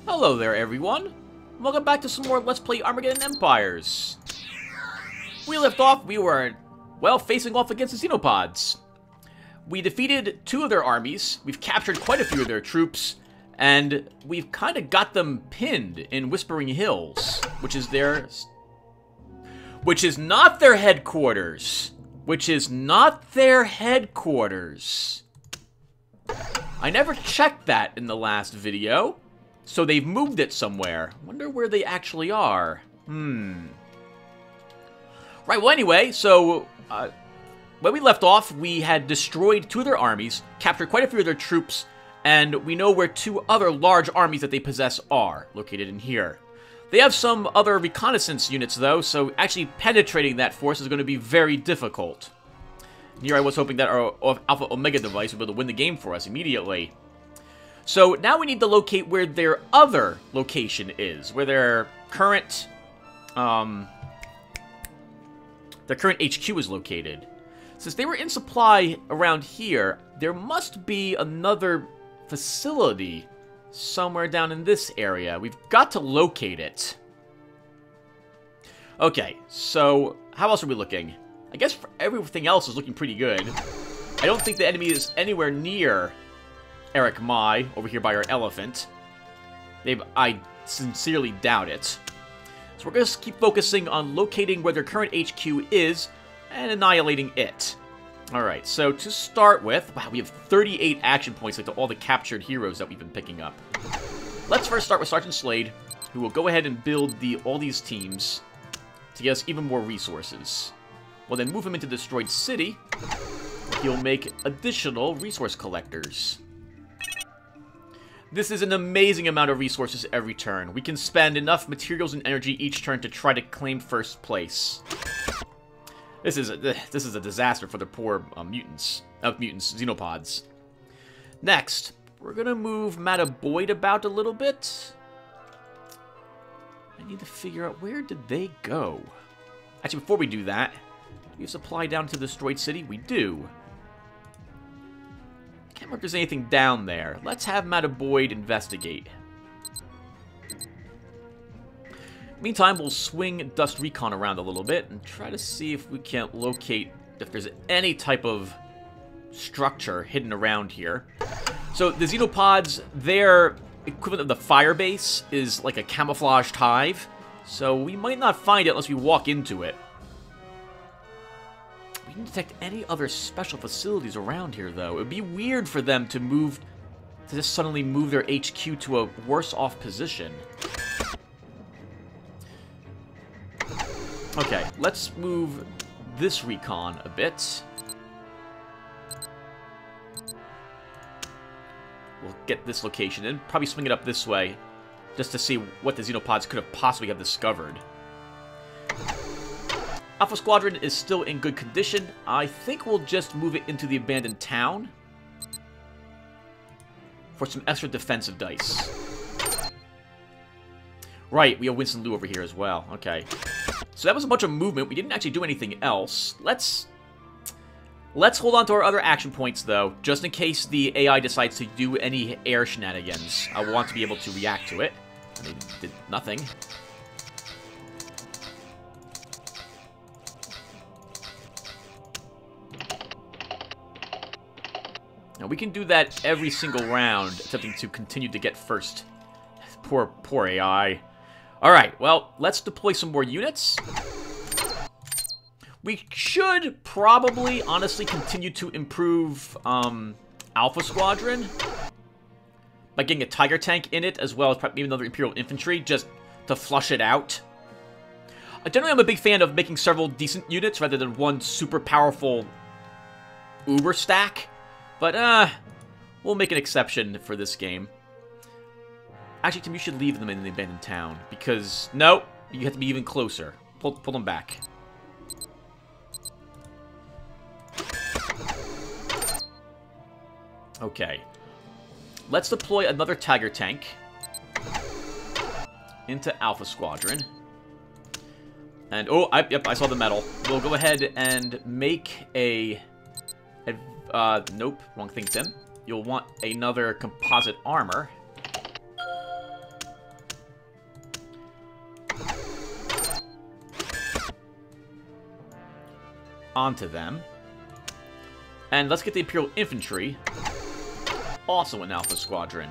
Hello there, everyone. Welcome back to some more Let's Play Armageddon Empires. We left off, we were, well, facing off against the Xenopods. We defeated 2 of their armies, we've captured quite a few of their troops, and we've kind of got them pinned in Whispering Hills, which is not their headquarters. I never checked that in the last video. So they've moved it somewhere. Wonder where they actually are. Right, well anyway, so when we left off, we had destroyed 2 of their armies, captured quite a few of their troops, and we know where 2 other large armies that they possess are, located in here. They have some other reconnaissance units though, so actually penetrating that force is going to be very difficult. And here I was hoping that our Alpha Omega device would be able to win the game for us immediately. So now we need to locate where their other location is, where their current HQ is located. Since they were in supply around here, there must be another facility somewhere down in this area. We've got to locate it. Okay, so how else are we looking? I guess everything else is looking pretty good. I don't think the enemy is anywhere near Eric Mai, over here by our elephant. I sincerely doubt it. So we're going to keep focusing on locating where their current HQ is and annihilating it. Alright, so to start with, wow, we have 38 action points like all the captured heroes that we've been picking up. Let's first start with Sergeant Slade, who will go ahead and build all these teams to get us even more resources. We'll then move him into Destroyed City. He'll make additional resource collectors. This is an amazing amount of resources every turn. We can spend enough materials and energy each turn to try to claim first place. This is a disaster for the poor xenopods. Next, we're gonna move Mataboyd about a little bit. I need to figure out where did they go. Actually, before we do that, do we have supply down to Destroyed City? We do. Can't remember if there's anything down there. Let's have Mataboyd investigate. Meantime, we'll swing Dust Recon around a little bit and try to see if we can't locate if there's any type of structure hidden around here. So the Xenopods, their equivalent of the fire base is like a camouflaged hive. So we might not find it unless we walk into it. We didn't detect any other special facilities around here, though. It would be weird for them to just suddenly move their HQ to a worse off position. Okay, let's move this recon a bit. We'll get this location and probably swing it up this way, just to see what the Xenopods could have possibly have discovered. Alpha Squadron is still in good condition. I think we'll just move it into the abandoned town for some extra defensive dice. Right, we have Winston Liu over here as well. Okay. So that was a bunch of movement. We didn't actually do anything else. Let's hold on to our other action points, though, just in case the AI decides to do any air shenanigans. I want to be able to react to it. They did nothing. Now, we can do that every single round, attempting to continue to get first. Poor AI. Alright, well, let's deploy some more units. We should probably, honestly, continue to improve Alpha Squadron by getting a Tiger Tank in it, as well as maybe another Imperial Infantry, just to flush it out. Generally, I'm a big fan of making several decent units rather than one super powerful uber stack. But, we'll make an exception for this game. Actually, Tim, you should leave them in the abandoned town. Because, no, you have to be even closer. Pull them back. Okay. Let's deploy another Tiger Tank into Alpha Squadron. And, oh, yep, I saw the metal. We'll go ahead and make a... nope, wrong thing, Tim. You'll want another composite armor. onto them. And let's get the Imperial Infantry also in Alpha Squadron.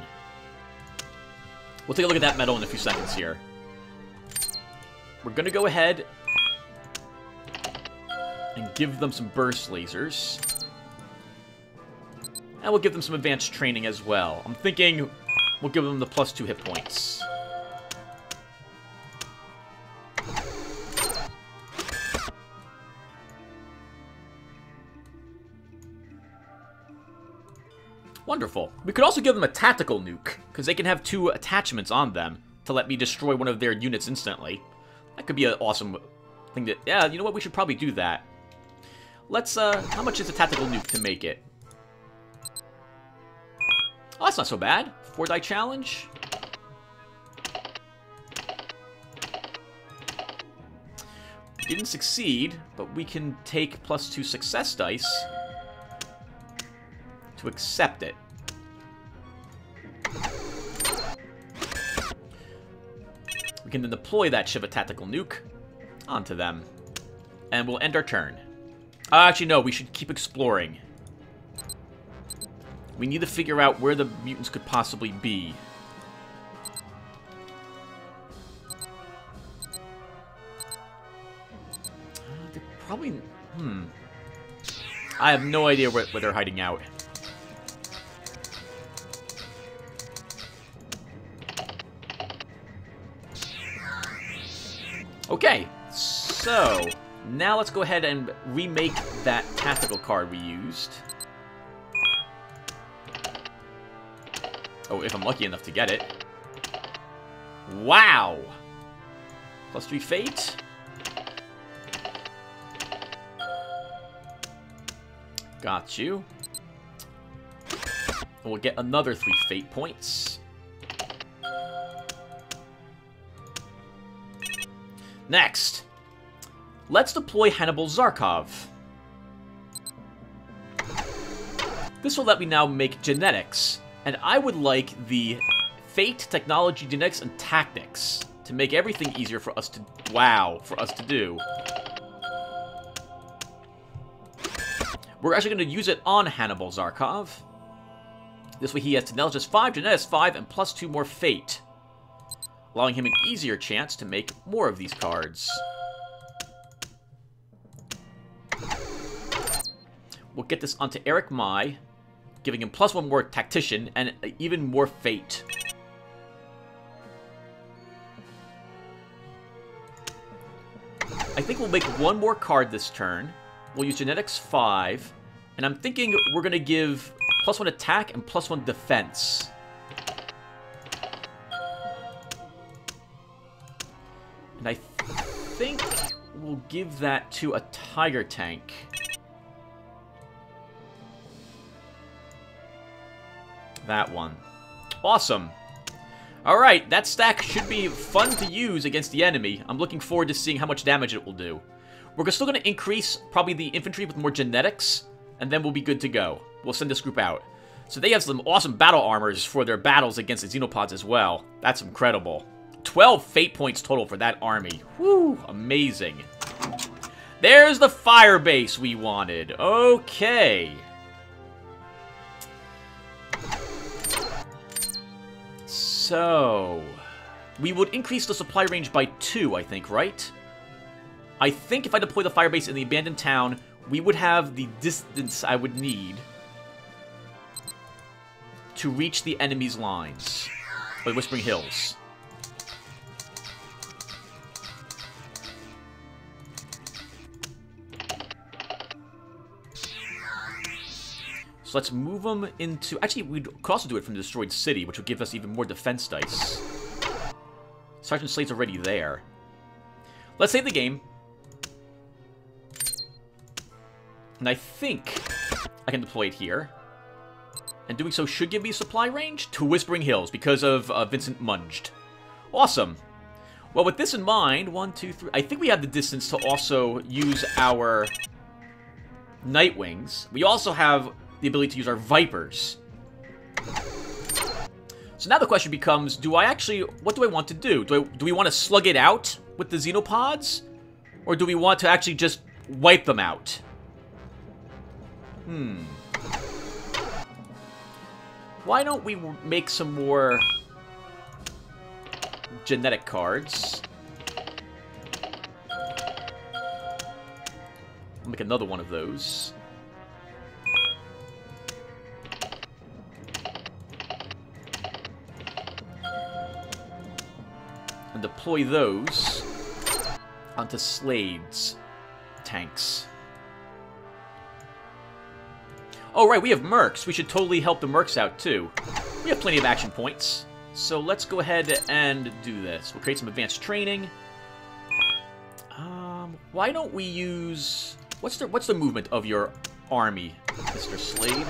We'll take a look at that medal in a few seconds here. We're going to go ahead and give them some burst lasers. And we'll give them some advanced training as well. I'm thinking we'll give them the +2 hit points. Wonderful. We could also give them a tactical nuke, because they can have 2 attachments on them to let me destroy one of their units instantly. That could be an awesome thing to... Yeah, you know what? We should probably do that. Let's, how much is a tactical nuke to make it? Oh, that's not so bad. 4-die challenge. We didn't succeed, but we can take +2 success dice to accept it. We can then deploy that Shiva tactical nuke onto them. And we'll end our turn. Actually, no, we should keep exploring. We need to figure out where the mutants could possibly be. They're probably... I have no idea where they're hiding out. Okay, so now let's go ahead and remake that tactical card we used. Oh, if I'm lucky enough to get it. Wow! +3 fate. Got you. We'll get another 3 fate points. Next, let's deploy Hannibal Zarkov. This will let me now make genetics, and I would like the Fate, Technology, Genetics, and Tactics to make everything easier for us to... Wow, for us to do. We're actually going to use it on Hannibal Zarkov. This way he has Intelligence 5, Genetics 5, and +2 more Fate, allowing him an easier chance to make more of these cards. We'll get this onto Eric Mai, giving him +1 more Tactician and even more Fate. I think we'll make 1 more card this turn. We'll use Genetics 5, and I'm thinking we're going to give +1 attack and +1 defense. And I think we'll give that to a Tiger Tank. That one. Awesome. Alright, that stack should be fun to use against the enemy. I'm looking forward to seeing how much damage it will do. We're still going to increase probably the infantry with more genetics, and then we'll be good to go. We'll send this group out. So they have some awesome battle armors for their battles against the Xenopods as well. That's incredible. 12 fate points total for that army. Woo, amazing. There's the fire base we wanted. Okay. So, we would increase the supply range by 2, I think, right? I think if I deploy the fire base in the abandoned town, we would have the distance I would need to reach the enemy's lines. Or the Whispering Hills. So let's move them into... Actually, we could also do it from the destroyed city, which would give us even more defense dice. Sergeant Slade's already there. Let's save the game. And I think I can deploy it here. And doing so should give me a supply range to Whispering Hills because of Vincent Munged. Awesome. Well, with this in mind, 1, 2, 3... I think we have the distance to also use our Nightwings. We also have the ability to use our Vipers. So now the question becomes, do I actually... What do I want to do? Do we want to slug it out with the Xenopods? Or do we want to actually just wipe them out? Why don't we make some more genetic cards? I'll make another one of those. And deploy those onto Slade's tanks. Oh, right, we have mercs. We should totally help the mercs out, too. We have plenty of action points. So let's go ahead and do this. We'll create some advanced training. Why don't we use... What's the movement of your army, Mr. Slade?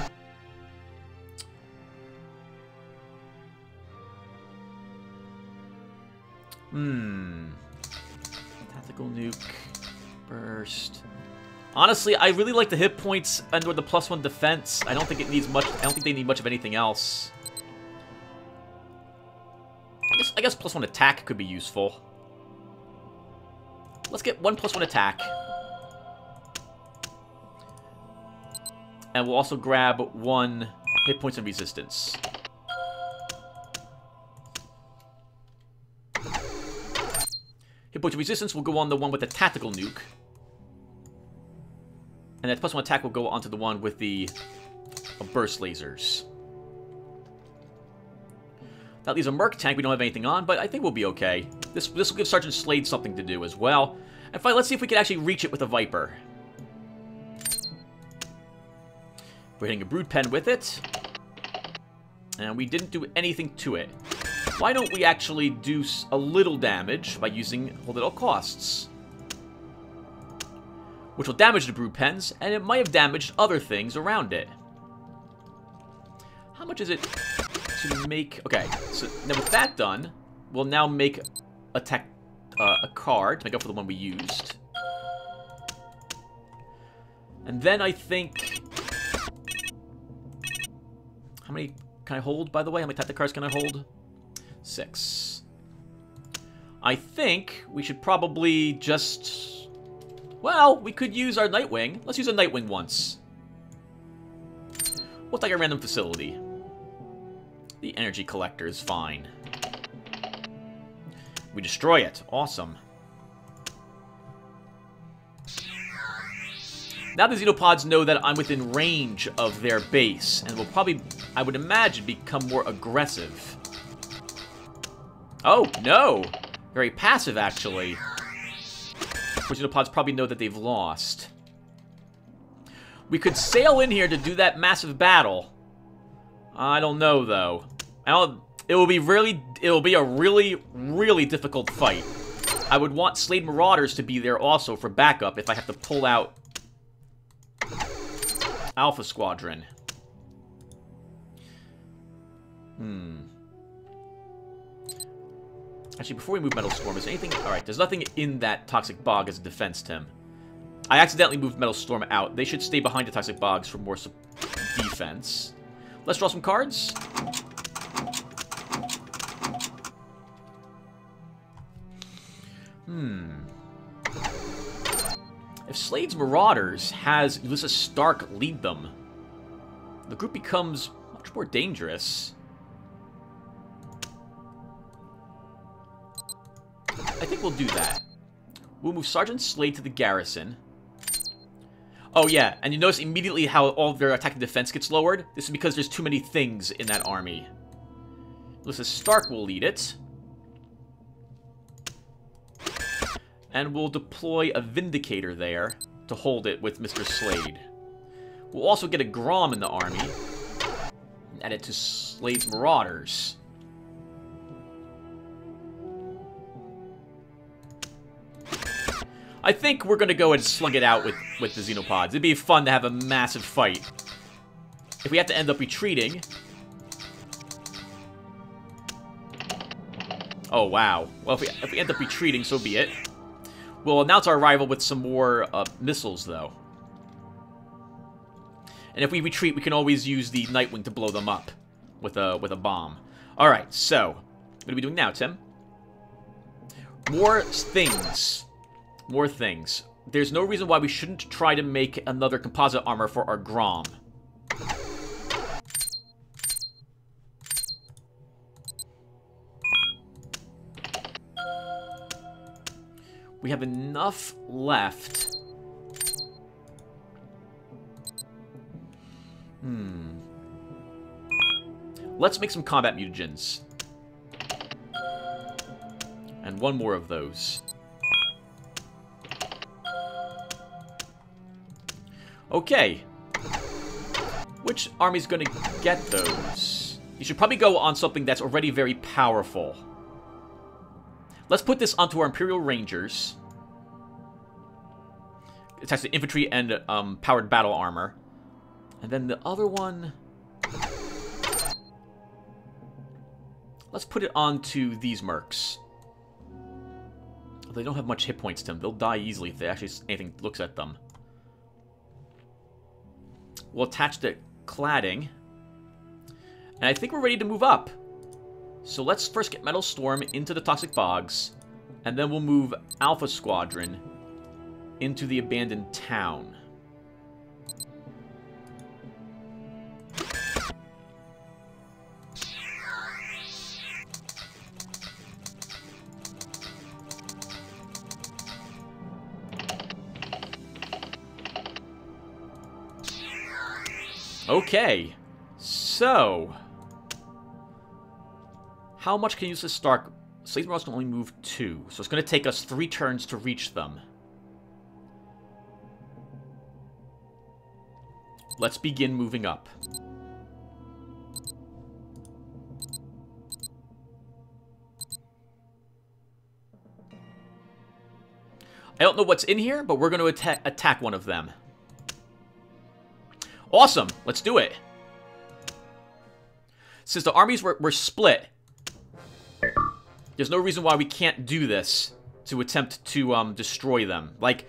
Tactical nuke. Burst. Honestly, I really like the hit points and with the +1 defense. I don't think it needs much. I don't think they need much of anything else. I guess +1 attack could be useful. Let's get 1 +1 attack. And we'll also grab 1 hit points and resistance. Hit points and resistance will go on the one with the tactical nuke. And that +1 attack will go onto the one with the burst lasers. That leaves a merc tank we don't have anything on, but I think we'll be okay. This will give Sergeant Slade something to do as well. And finally, let's see if we can actually reach it with a Viper. We're hitting a brood pen with it. And we didn't do anything to it. Why don't we actually do a little damage by using hold at all costs? Which will damage the brood pens, and it might have damaged other things around it. How much is it to make... Okay, so now with that done, we'll now make a card to make up for the one we used. And then I think... How many can I hold, by the way? How many tactic cards can I hold? 6. I think we should probably just... Well, we could use our Nightwing. Let's use a Nightwing once. We'll take a random facility. The energy collector is fine. We destroy it. Awesome. Now the Xenopods know that I'm within range of their base, and will probably, I would imagine, become more aggressive. Oh, no! Very passive, actually. Xenopods probably know that they've lost. We could sail in here to do that massive battle. I don't know, though. It will be a really difficult fight. I would want Slade Marauders to be there also for backup if I have to pull out Alpha Squadron. Actually, before we move Metal Storm, is there anything... Alright, there's nothing in that Toxic Bog as a defense, Tim. I accidentally moved Metal Storm out. They should stay behind the Toxic Bogs for more defense. Let's draw some cards. If Slade's Marauders has Ulysses Stark lead them, the group becomes much more dangerous. I think we'll do that. We'll move Sergeant Slade to the garrison. Oh yeah, and you notice immediately how all of their attack and defense gets lowered? This is because there's too many things in that army. Ulysses Stark will lead it. And we'll deploy a Vindicator there to hold it with Mr. Slade. We'll also get a Grom in the army. And add it to Slade's Marauders. I think we're going to go and slug it out with the Xenopods. It'd be fun to have a massive fight. If we have to end up retreating... Oh, wow. Well, if we end up retreating, so be it. We'll announce our arrival with some more missiles, though. And if we retreat, we can always use the Nightwing to blow them up with a bomb. Alright, so... What are we doing now, Tim? More things. More things. there's no reason why we shouldn't try to make another composite armor for our Grom. We have enough left. Let's make some combat mutagens. And one more of those. Okay. Which army's gonna get those? You should probably go on something that's already very powerful. Let's put this onto our Imperial Rangers. It has the infantry and powered battle armor. And then the other one... let's put it onto these mercs. They don't have much hit points to them. They'll die easily if they actually anything looks at them. We'll attach the cladding. And I think we're ready to move up. So let's first get Metal Storm into the Toxic Bogs. And then we'll move Alpha Squadron into the abandoned town. Okay, so how much can you use this Stark? Slave Morales can only move 2, so it's going to take us 3 turns to reach them. Let's begin moving up. I don't know what's in here, but we're going to attack one of them. Awesome! Let's do it! Since the armies were split, there's no reason why we can't do this to attempt to destroy them. Like,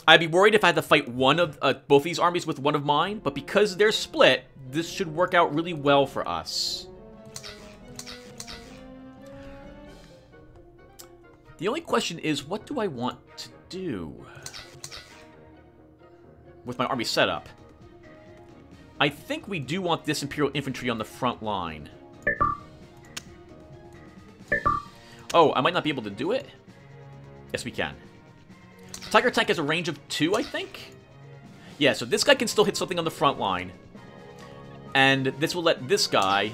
I'd be worried if I had to fight one of both these armies with one of mine, but because they're split, this should work out really well for us. The only question is, what do I want to do with my army setup? I think we do want this Imperial Infantry on the front line. Oh, I might not be able to do it? Yes, we can. Tiger Tank has a range of 2, I think? Yeah, so this guy can still hit something on the front line. And this will let this guy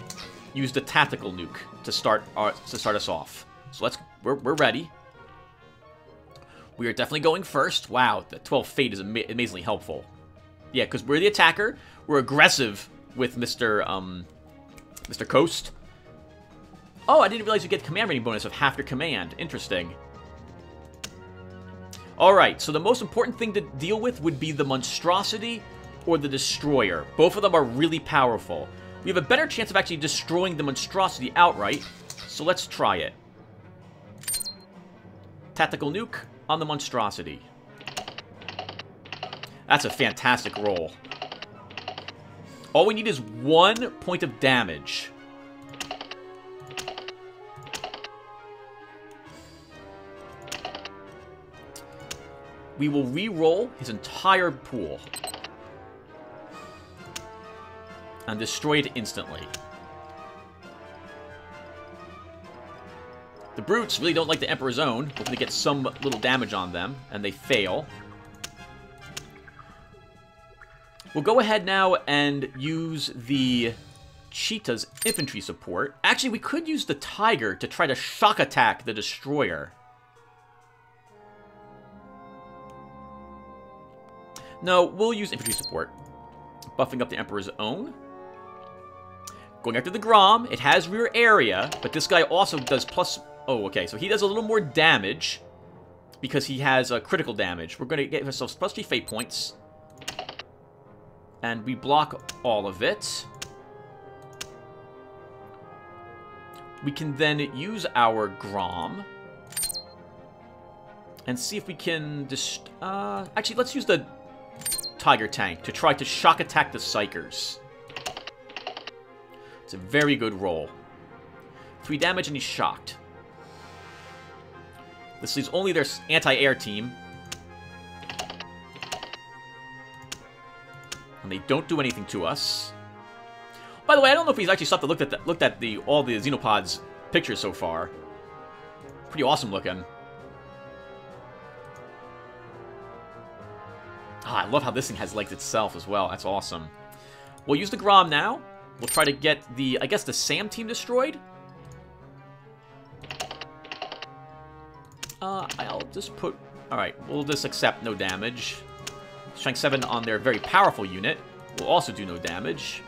use the tactical nuke to start us off. So we're ready. We are definitely going first. Wow, the 12 Fate is amazingly helpful. Yeah, because we're the attacker. We're aggressive with Mr. Coast. Oh, I didn't realize you get command rating bonus of half your command. Interesting. Alright, so the most important thing to deal with would be the Monstrosity or the Destroyer. Both of them are really powerful. We have a better chance of actually destroying the Monstrosity outright, so let's try it. Tactical nuke on the Monstrosity. That's a fantastic roll. All we need is 1 point of damage. We will re-roll his entire pool. And destroy it instantly. The brutes really don't like the Emperor's Own, hoping to get some little damage on them, and they fail. We'll go ahead now and use the Cheetah's infantry support. Actually, we could use the Tiger to try to shock attack the Destroyer. No, we'll use infantry support. Buffing up the Emperor's Own. Going after the Grom. It has rear area, but this guy also does plus... Oh, okay, so he does a little more damage because he has critical damage. We're going to get ourselves plus 3 fate points. And we block all of it. We can then use our Grom. And see if we can just... actually, let's use the Tiger Tank to try to shock attack the Psychers. It's a very good roll. 3 damage and he's shocked. This leaves only their anti-air team. And they don't do anything to us. By the way, I don't know if he's actually stopped to look at all the Xenopods pictures so far. Pretty awesome looking. Ah, I love how this thing has legs itself as well. That's awesome. We'll use the Grom now. We'll try to get the, I guess, the SAM team destroyed. I'll just put... Alright, we'll just accept no damage. Strength 7 on their very powerful unit will also do no damage.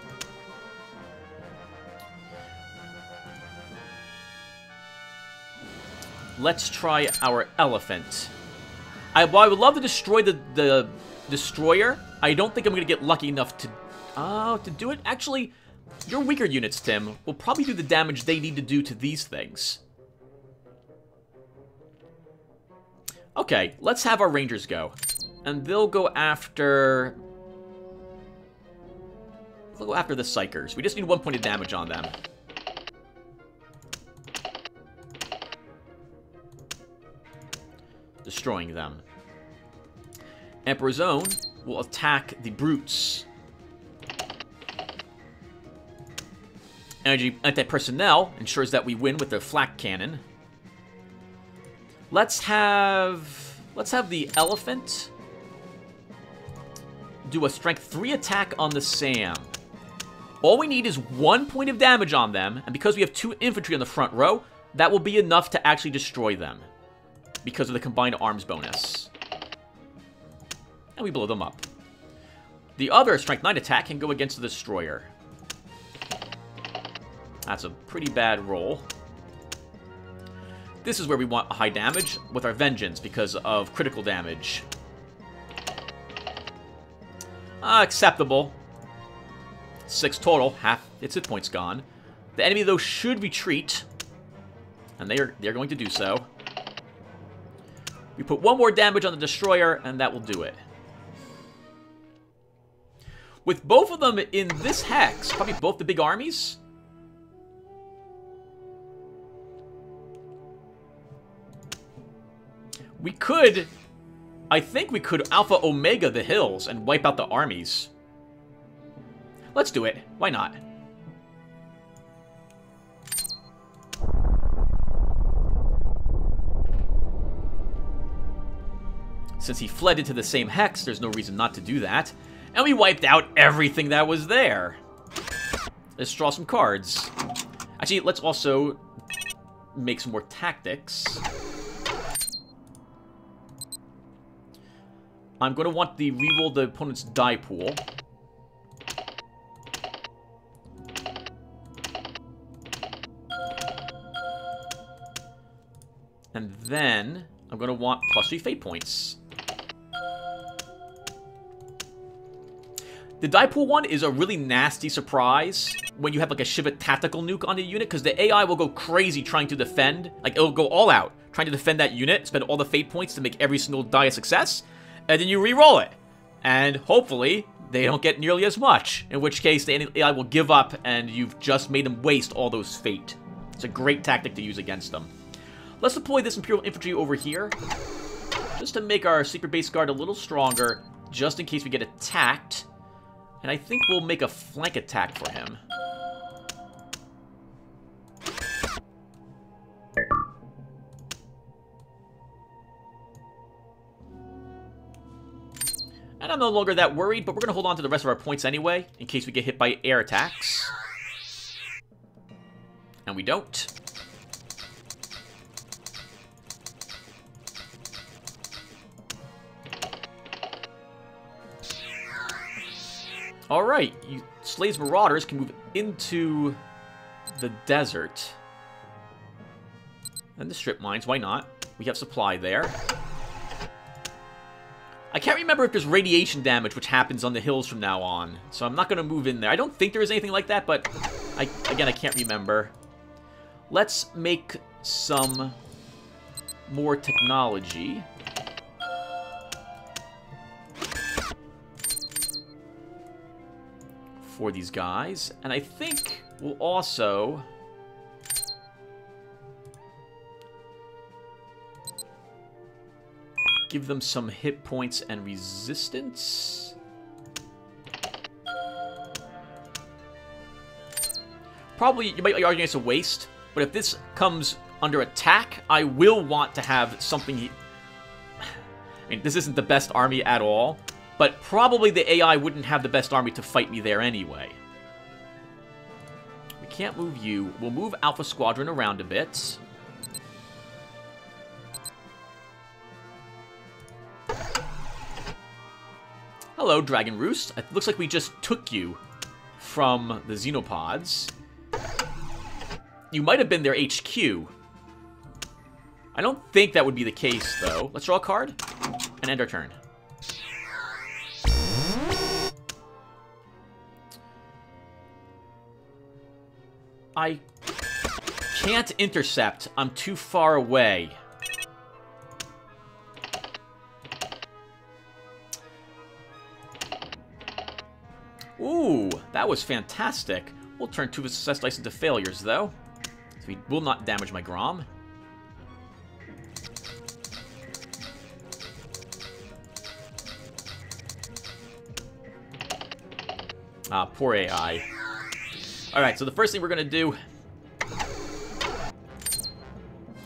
Let's try our elephant. While I would love to destroy the destroyer, I don't think I'm going to get lucky enough to do it. Actually, your weaker units, Tim, will probably do the damage they need to do to these things. Okay, let's have our rangers go. And they'll go after... They'll go after the Psychers. We just need 1 point of damage on them. Destroying them. Emperor's Own will attack the Brutes. Energy anti-personnel ensures that we win with their flak cannon. Let's have the elephant do a strength 3 attack on the SAM. All we need is 1 point of damage on them, and because we have 2 infantry on the front row, that will be enough to actually destroy them because of the combined arms bonus. And we blow them up. The other strength 9 attack can go against the destroyer. That's a pretty bad roll. This is where we want high damage with our vengeance because of critical damage. Acceptable. 6 total, half its hit points gone. The enemy, though, should retreat, and they're going to do so. We put 1 more damage on the destroyer, and that will do it. With both of them in this hex, probably both the big armies. We could, I think we could Alpha Omega the hills and wipe out the armies. Let's do it. Why not? Since he fled into the same hex, there's no reason not to do that. And we wiped out everything that was there. Let's draw some cards. Actually, let's also make some more tactics. I'm going to want the reroll the opponent's die pool. And then I'm going to want +3 fate points. The die pool one is a really nasty surprise when you have like a Shiva tactical nuke on the unit, because the AI will go crazy trying to defend. Like, it'll go all out trying to defend that unit, spend all the fate points to make every single die a success, and then you re-roll it. And hopefully they don't get nearly as much, in which case the AI will give up and you've just made them waste all those fate. It's a great tactic to use against them. Let's deploy this Imperial Infantry over here, just to make our Sleeper Base Guard a little stronger, just in case we get attacked. And I think we'll make a flank attack for him. And I'm no longer that worried, but we're going to hold on to the rest of our points anyway, in case we get hit by air attacks. And we don't. Alright, you Slaves Marauders can move into the desert. And the strip mines, why not? We have supply there. I can't remember if there's radiation damage which happens on the hills from now on, so I'm not going to move in there. I don't think there is anything like that, but again, I can't remember. Let's make some more technology. For these guys, and I think we'll also give them some hit points and resistance. Probably, you might be arguing it's a waste, but if this comes under attack, I will want to have something... I mean, this isn't the best army at all, but probably the AI wouldn't have the best army to fight me there anyway. We can't move you. We'll move Alpha Squadron around a bit. Hello, Dragon Roost. It looks like we just took you from the Xenopods. You might have been their HQ. I don't think that would be the case, though. Let's draw a card and end our turn. I can't intercept. I'm too far away. Ooh, that was fantastic. We'll turn 2 success dice into failures, though. So we will not damage my Grom. Ah, poor AI. Alright, so the first thing we're going to do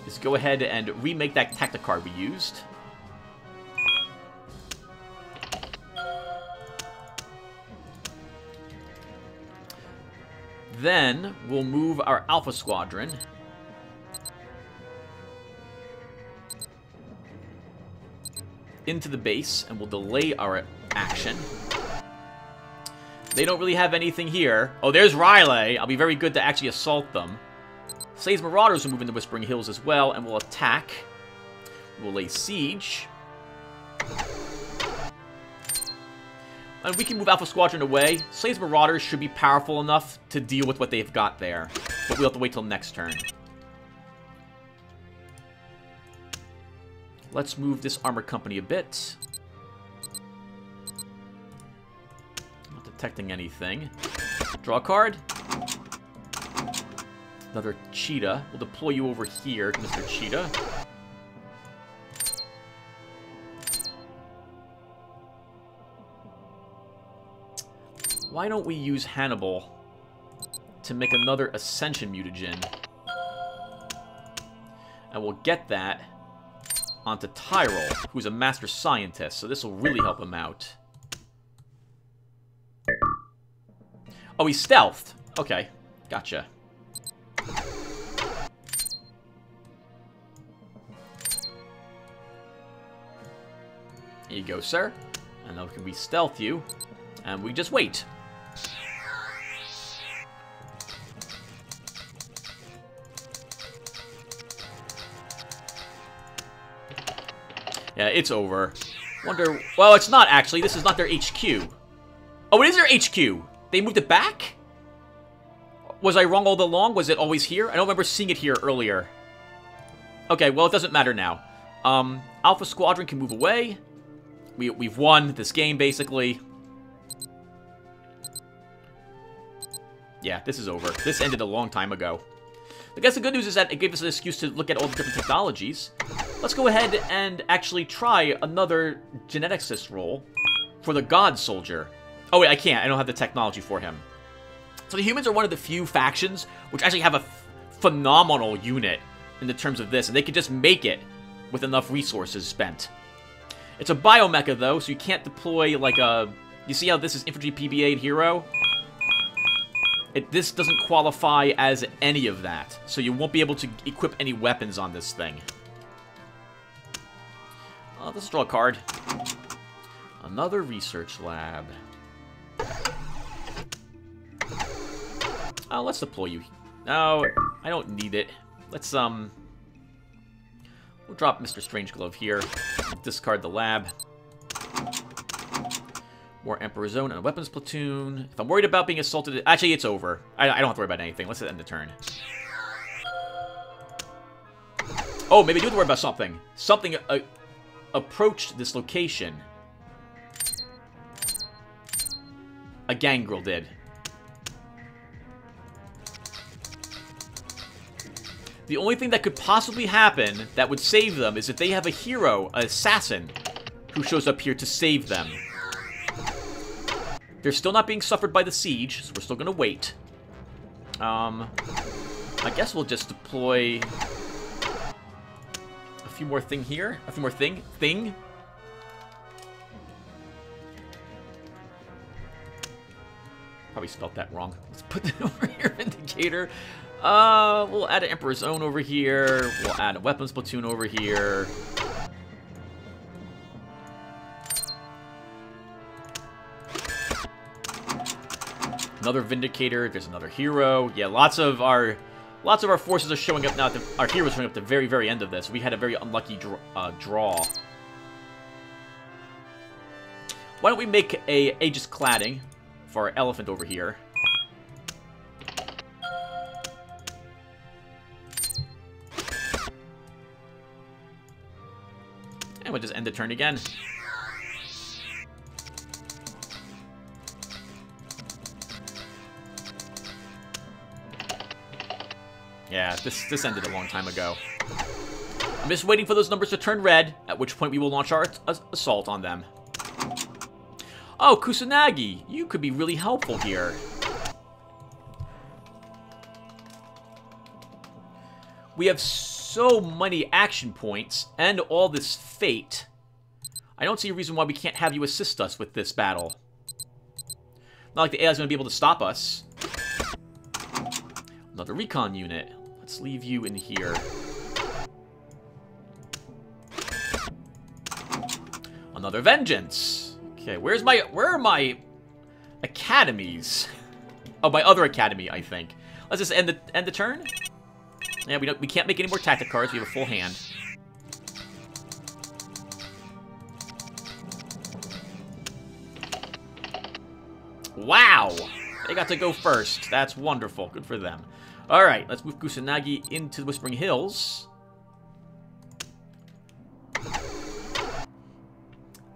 is go ahead and remake that tactic card we used. Then, we'll move our Alpha Squadron into the base, and we'll delay our action. They don't really have anything here. Oh, there's Riley. I'll be very good to actually assault them. Slade's Marauders will move into Whispering Hills as well, and we'll attack. We'll lay siege. And we can move Alpha Squadron away. Slade's Marauders should be powerful enough to deal with what they've got there. But we'll have to wait till next turn. Let's move this Armor Company a bit. Not detecting anything. Draw a card. Another Cheetah. We'll deploy you over here, Mr. Cheetah. Why don't we use Hannibal to make another Ascension Mutagen? And we'll get that onto Tyrol, who's a Master Scientist, so this will really help him out. Oh, he's stealthed. Okay, gotcha. Here you go, sir. And now we stealth you, and we just wait. Yeah, it's over. Wonder... Well, it's not, actually. This is not their HQ. Oh, it is their HQ! They moved it back? Was I wrong all along? Was it always here? I don't remember seeing it here earlier. Okay, well, it doesn't matter now. Alpha Squadron can move away. We've won this game, basically. Yeah, this is over. This ended a long time ago. I guess the good news is that it gave us an excuse to look at all the different technologies. Let's go ahead and actually try another geneticist roll for the God Soldier. Oh, wait, I can't. I don't have the technology for him. So the humans are one of the few factions which actually have a phenomenal unit in the terms of this, and they can just make it with enough resources spent. It's a biomecha, though, so you can't deploy, like, a... You see how this is Infantry PB-8 Hero? This doesn't qualify as any of that, so you won't be able to equip any weapons on this thing. Let's draw a card. Another research lab. Let's deploy you. No, I don't need it. Let's, we'll drop Mr. Strangeglove here. Discard the lab. More Emperor Zone and a weapons platoon. If I'm worried about being assaulted... Actually, it's over. I don't have to worry about anything. Let's end the turn. Oh, maybe I do have to worry about something. Something approached this location. A gangrel did. The only thing that could possibly happen that would save them is if they have a hero, an assassin, who shows up here to save them. They're still not being suffered by the siege, so we're still going to wait. I guess we'll just deploy a few more thing here. A few more thing. Probably spelled that wrong. Let's put that over here, Indicator. We'll add an Emperor's Own over here. We'll add a Weapons Platoon over here. Another Vindicator. There's another hero. Yeah, lots of our forces are showing up now. Our heroes showing up at the very, very end of this. We had a very unlucky draw. Why don't we make a Aegis Cladding for our elephant over here? And we'll just end the turn again. Yeah, this ended a long time ago. I'm just waiting for those numbers to turn red, at which point we will launch our assault on them. Oh, Kusanagi, you could be really helpful here. We have so many action points and all this fate. I don't see a reason why we can't have you assist us with this battle. Not like the AI is going to be able to stop us. Another recon unit. Let's leave you in here. Another vengeance. Okay, where are my academies? Oh, my other academy, I think. Let's just end the turn. Yeah, we can't make any more tactic cards. We have a full hand. Wow! They got to go first. That's wonderful. Good for them. Alright, let's move Kusanagi into the Whispering Hills.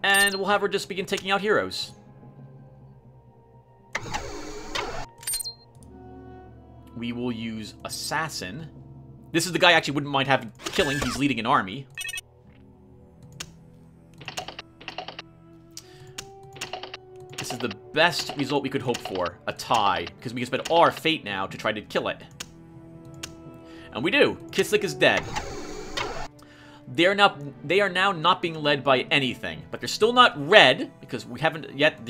And we'll have her just begin taking out heroes. We will use Assassin. This is the guy I actually wouldn't mind having killing. He's leading an army. This is the best result we could hope for. A tie. Because we can spend all our fate now to try to kill it. And we do. Kislik is dead. They are now not being led by anything. But they're still not red. Because we haven't yet...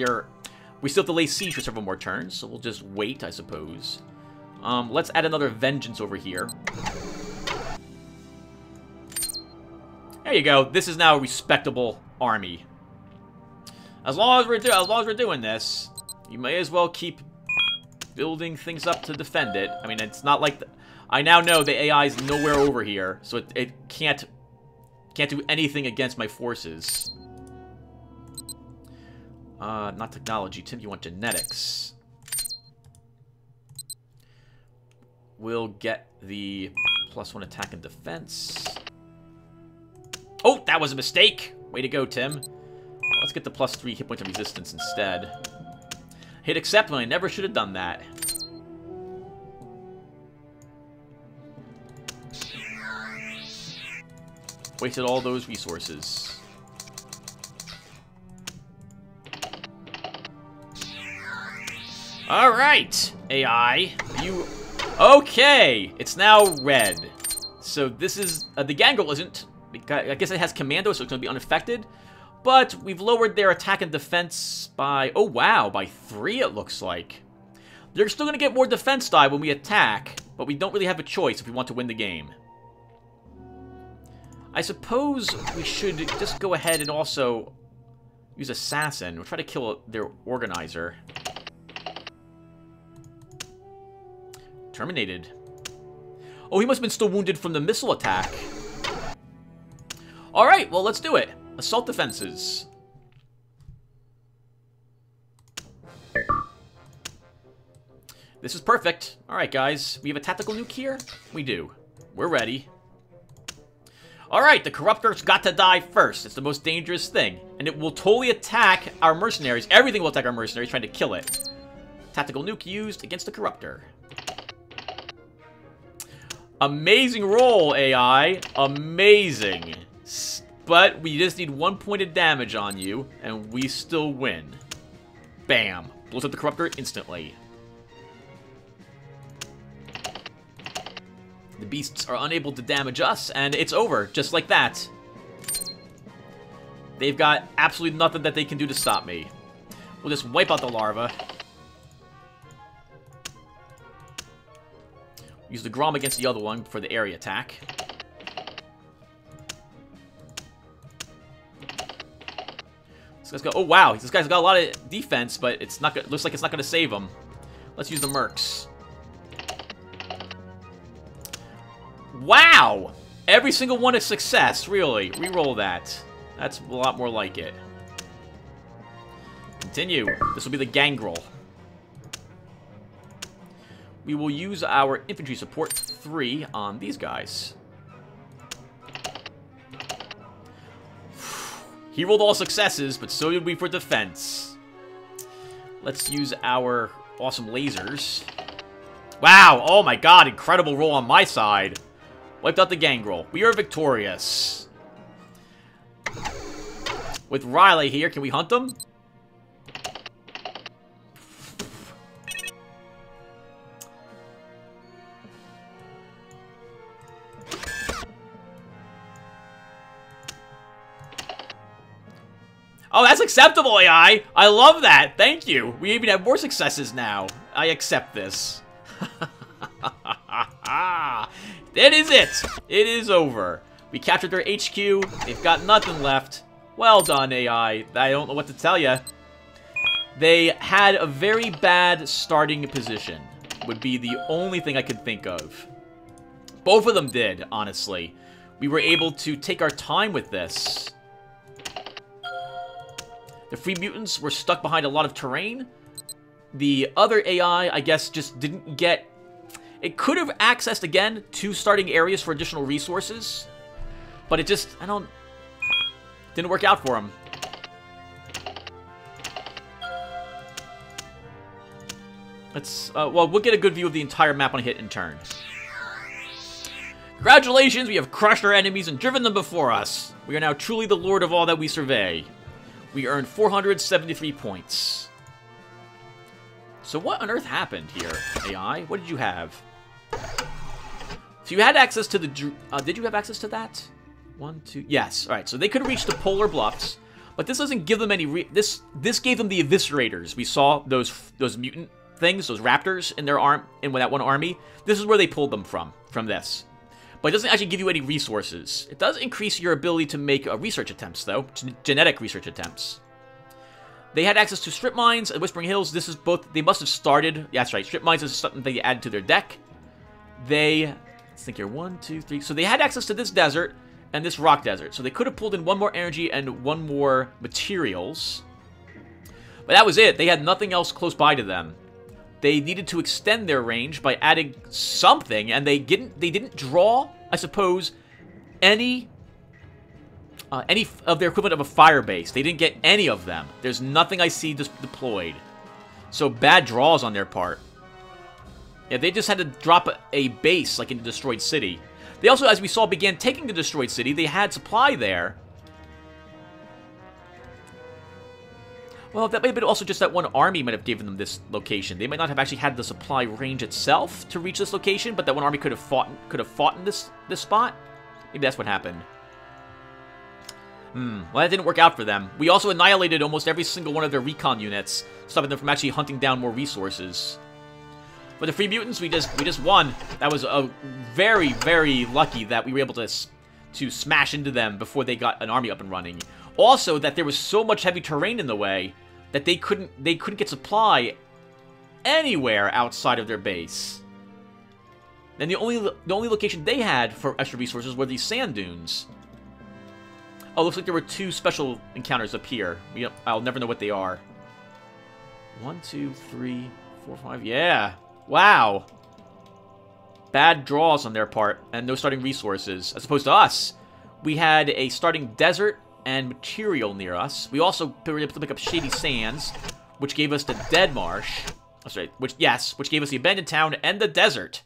We still have to lay siege for several more turns. So we'll just wait, I suppose. Let's add another vengeance over here. There you go. This is now a respectable army. As long as we're doing this, you may as well keep building things up to defend it. I mean, it's not like I now know the AI is nowhere over here, so it can't do anything against my forces. Not technology. Tim, you want genetics? We'll get the +1 attack and defense. Oh, that was a mistake! Way to go, Tim. Let's get the +3 hit points of resistance instead. Hit accept when I never should have done that. Wasted all those resources. Alright, AI. You... Okay! It's now red. So this is... the Gangrel isn't... I guess it has commando, so it's going to be unaffected. But we've lowered their attack and defense by... Oh, wow. By 3, it looks like. They're still going to get more defense die when we attack. But we don't really have a choice if we want to win the game. I suppose we should just go ahead and also use Assassin. We'll try to kill their Organizer. Terminated. Oh, he must have been still wounded from the missile attack. Alright, well, let's do it. Assault defenses. This is perfect. Alright, guys. We have a tactical nuke here? We do. We're ready. Alright, the Corruptor's got to die first. It's the most dangerous thing. And it will totally attack our mercenaries. Everything will attack our mercenaries, trying to kill it. Tactical nuke used against the Corruptor. Amazing roll, AI. Amazing. But we just need 1 point of damage on you, and we still win. Bam. Blows up the Corruptor instantly. The beasts are unable to damage us, and it's over, just like that. They've got absolutely nothing that they can do to stop me. We'll just wipe out the larva. Use the Grom against the other one for the area attack. This guy's got, oh wow, this guy's got a lot of defense, but it's not. Looks like it's not going to save him. Let's use the mercs. Wow! Every single one is success, really. Reroll that. That's a lot more like it. Continue. This will be the gangrel. We will use our infantry support 3 on these guys. He rolled all successes, but so did we for defense. Let's use our awesome lasers. Wow! Oh my god, incredible roll on my side. Wiped out the gangrel. We are victorious. With Riley here, can we hunt them? Oh, that's acceptable, AI! I love that! Thank you! We even have more successes now. I accept this. That is it! It is over. We captured their HQ. They've got nothing left. Well done, AI. I don't know what to tell you. They had a very bad starting position. Would be the only thing I could think of. Both of them did, honestly. We were able to take our time with this. The Free Mutants were stuck behind a lot of terrain. The other AI, I guess, just didn't get... It could have accessed, again, 2 starting areas for additional resources. But it just, didn't work out for him. Let's, well, we'll get a good view of the entire map on a hit and turn. Congratulations, we have crushed our enemies and driven them before us. We are now truly the lord of all that we survey. We earned 473 points. So what on earth happened here, AI? What did you have? So you had access to the... did you have access to that? 1, 2... Yes. Alright, so they could reach the polar bluffs, but this doesn't give them any... This gave them the eviscerators. We saw those mutant things, those raptors in their in that one army. This is where they pulled them from this. But it doesn't actually give you any resources. It does increase your ability to make research attempts, though. Genetic research attempts. They had access to strip mines at Whispering Hills. This is both... They must have started... Yeah, that's right. Strip mines is something they add to their deck. They... Let's think here. 1, 2, 3... So they had access to this desert and this rock desert. So they could have pulled in 1 more energy and 1 more materials. But that was it. They had nothing else close by to them. They needed to extend their range by adding something, and they didn't draw, I suppose, any of their equivalent of a fire base. They didn't get any of them. There's nothing I see deployed. So bad draws on their part. Yeah, they just had to drop a base like in the destroyed city. They also, as we saw, began taking the destroyed city. They had supply there. Well, that may have been also just that one army might have given them this location. They might not have actually had the supply range itself to reach this location, but that one army could have fought in this spot. Maybe that's what happened. Well, that didn't work out for them. We also annihilated almost every single one of their recon units, stopping them from actually hunting down more resources. For the Free Mutants, we just won. That was a very, very lucky that we were able to smash into them before they got an army up and running. Also, that there was so much heavy terrain in the way that they couldn't get supply anywhere outside of their base. And the only location they had for extra resources were these sand dunes. Oh, looks like there were 2 special encounters up here. I'll never know what they are. 1, 2, 3, 4, 5. Yeah. Wow. Bad draws on their part and no starting resources. As opposed to us, we had a starting desert and material near us. We also were able to pick up Shady Sands, which gave us the Dead Marsh. Oh, sorry, which gave us the Abandoned Town and the Desert.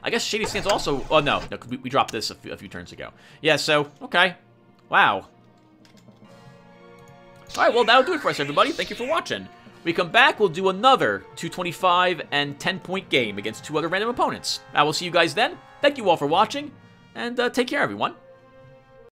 I guess Shady Sands also... Oh, no, we dropped this a few turns ago. Yeah, so, okay. Wow. Alright, well, that'll do it for us, everybody. Thank you for watching. we come back, we'll do another 225 and 10-point game against 2 other random opponents. I will see you guys then. Thank you all for watching, and take care, everyone.